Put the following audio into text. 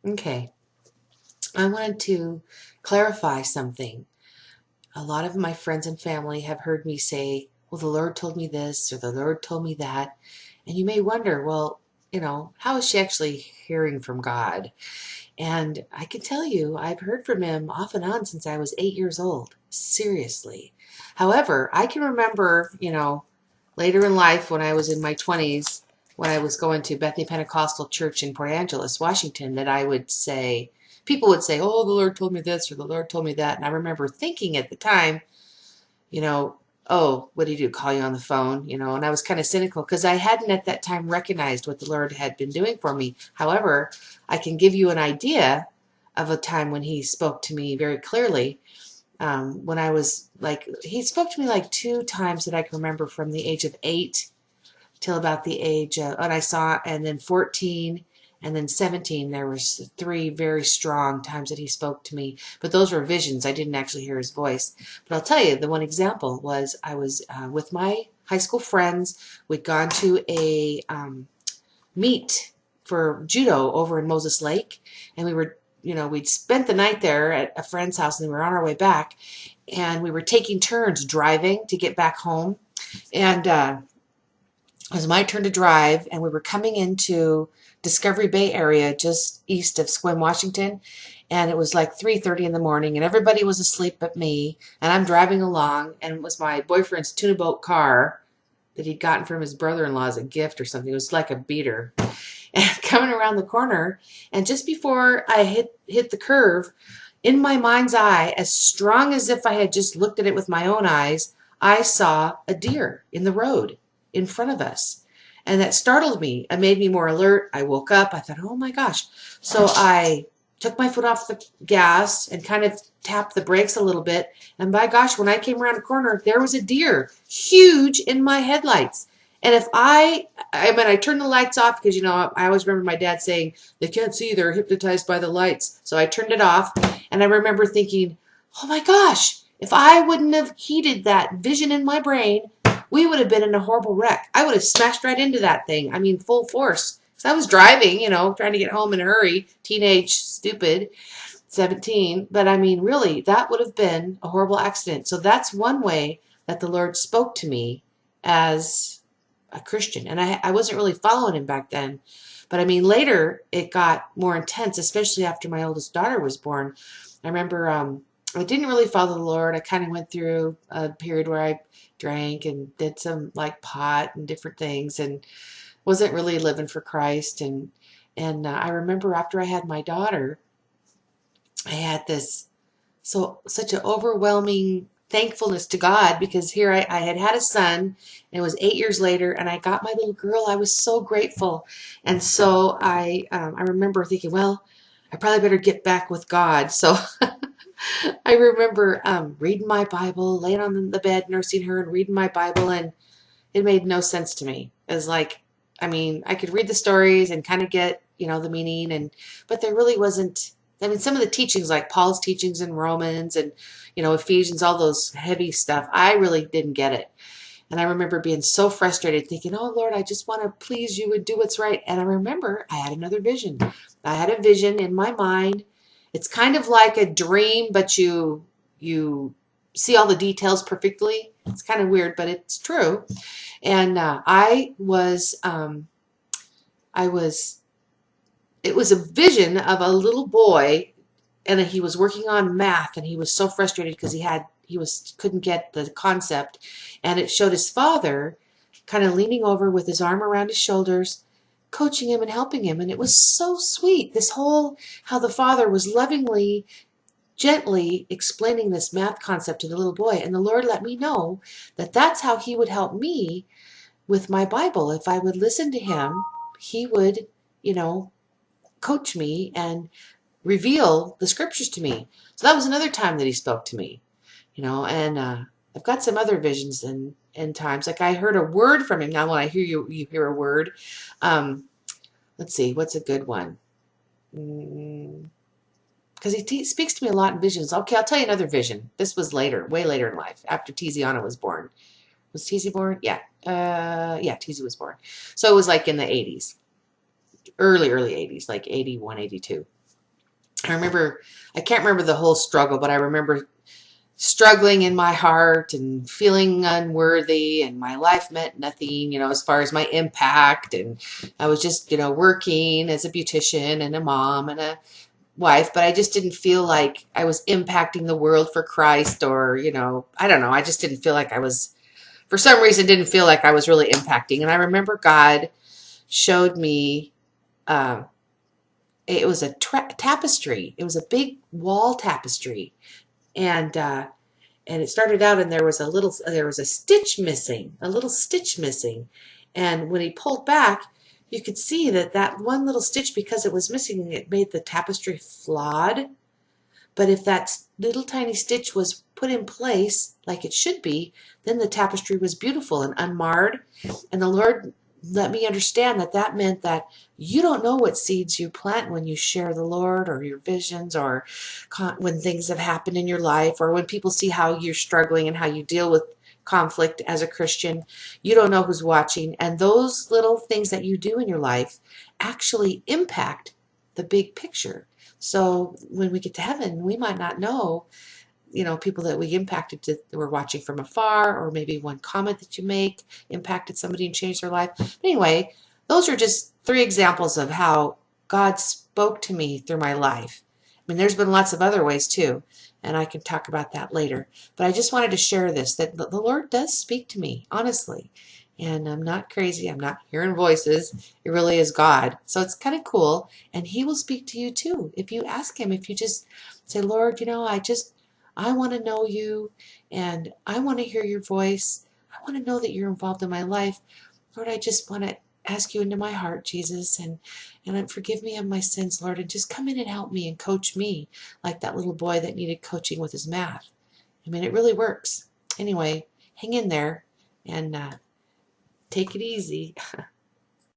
Okay, I wanted to clarify something. A lot of my friends and family have heard me say, well, the Lord told me this or the Lord told me that. And you may wonder, well, how is she actually hearing from God? And I can tell you, I've heard from him off and on since I was 8 years old. Seriously. However, I can remember, later in life when I was in my 20s, when I was going to Bethany Pentecostal Church in Port Angeles, Washington, that I would say, people would say, oh, the Lord told me this or the Lord told me that. And I remember thinking at the time, you know, oh, what did he do? Call you on the phone, and I was kind of cynical because I hadn't at that time recognized what the Lord had been doing for me. However, I can give you an idea of a time when he spoke to me very clearly. When I was he spoke to me like two times that I can remember from the age of 8 till about the age of, and I saw, and then 14 and then 17, there was three very strong times that he spoke to me. But those were visions. I didn't actually hear his voice. But I'll tell you, the one example was I was with my high school friends. We'd gone to a meet for judo over in Moses Lake. And we were, we'd spent the night there at a friend's house, and we were on our way back. And we were taking turns driving to get back home. And it was my turn to drive, and we were coming into Discovery Bay area just east of Sequim, Washington, and it was like 3:30 in the morning, and everybody was asleep but me, and I'm driving along, and it was my boyfriend's tuna boat car that he'd gotten from his brother-in-law as a gift or something. It was like a beater. And coming around the corner, and just before I hit the curve, in my mind's eye, as strong as if I had just looked at it with my own eyes, I saw a deer in the road in front of us. And that startled me. It made me more alert. I woke up. I thought, oh my gosh. So I took my foot off the gas and kind of tapped the brakes a little bit. And by gosh, when I came around a corner, there was a deer, huge in my headlights. And if I turned the lights off because, I always remember my dad saying, they can't see, they're hypnotized by the lights. So I turned it off. And I remember thinking, oh my gosh, if I wouldn't have heeded that vision in my brain, we would have been in a horrible wreck. I would have smashed right into that thing. I mean, full force. Because I was driving, trying to get home in a hurry. Teenage, stupid, 17. But I mean, really, that would have been a horrible accident. So that's one way that the Lord spoke to me as a Christian. And I wasn't really following him back then. But I mean, later it got more intense, especially after my oldest daughter was born. I remember I didn't really follow the Lord. I kind of went through a period where I drank and did some like pot and different things and wasn't really living for Christ. And I remember after I had my daughter, I had such an overwhelming thankfulness to God because here I had a son, and it was 8 years later, and I got my little girl. I was so grateful. And so I remember thinking, well, I probably better get back with God. So I remember reading my Bible, laying on the bed, nursing her and reading my Bible, and it made no sense to me. It was like, I mean, I could read the stories and kind of get, the meaning, but there really wasn't. I mean, some of the teachings, like Paul's teachings in Romans and, Ephesians, all those heavy stuff, I really didn't get it. And I remember being so frustrated, thinking, oh, Lord, I just want to please you and do what's right. And I remember I had another vision. I had a vision in my mind. It's kind of like a dream, but you see all the details perfectly. It's kind of weird, but it's true. And it was a vision of a little boy, and he was working on math, and he was so frustrated because couldn't get the concept, and it showed his father kind of leaning over with his arm around his shoulders, coaching him and helping him, and it was so sweet. How the father was lovingly, gently explaining this math concept to the little boy, and the Lord let me know that that's how he would help me with my Bible. If I would listen to him, he would, coach me and reveal the scriptures to me. So that was another time that he spoke to me, and I've got some other visions and times. Like I heard a word from him. Now when I hear you hear a word. Let's see, what's a good one? Because he speaks to me a lot in visions. Okay, I'll tell you another vision. This was later, way later in life, after Tiziana was born. Was Tizi born? Yeah. Yeah, Tizi was born. So it was like in the 80s. Early 80s, like 81, 82. I remember, I can't remember the whole struggle, but I remember struggling in my heart and feeling unworthy, and my life meant nothing, as far as my impact. And I was just, working as a beautician and a mom and a wife, but I just didn't feel like I was impacting the world for Christ, or, I don't know. I just didn't feel like I was, for some reason, didn't feel like I was really impacting. And I remember God showed me, uh, it was a tapestry. It was a big wall tapestry. And, and it started out, and there was a stitch missing, a little stitch missing. And when he pulled back, you could see that that one little stitch, because it was missing, it made the tapestry flawed. But if that little tiny stitch was put in place like it should be, then the tapestry was beautiful and unmarred. And the Lord let me understand that that meant that you don't know what seeds you plant when you share the Lord, or your visions, or when things have happened in your life, or when people see how you're struggling and how you deal with conflict as a Christian. You don't know who's watching. And those little things that you do in your life actually impact the big picture. So when we get to heaven, we might not know, people that we impacted were watching from afar, or maybe one comment that you make impacted somebody and changed their life. But anyway, those are just 3 examples of how God spoke to me through my life. I mean, there's been lots of other ways too, and I can talk about that later. But I just wanted to share this, that the Lord does speak to me, honestly. And I'm not crazy. I'm not hearing voices. It really is God. So it's kind of cool. And He will speak to you too. If you ask Him, if you just say, Lord, I want to know you, and I want to hear your voice. I want to know that you're involved in my life. Lord, I just want to ask you into my heart, Jesus, and forgive me of my sins, Lord, and just come in and help me and coach me like that little boy that needed coaching with his math. I mean, it really works. Anyway, hang in there, and take it easy.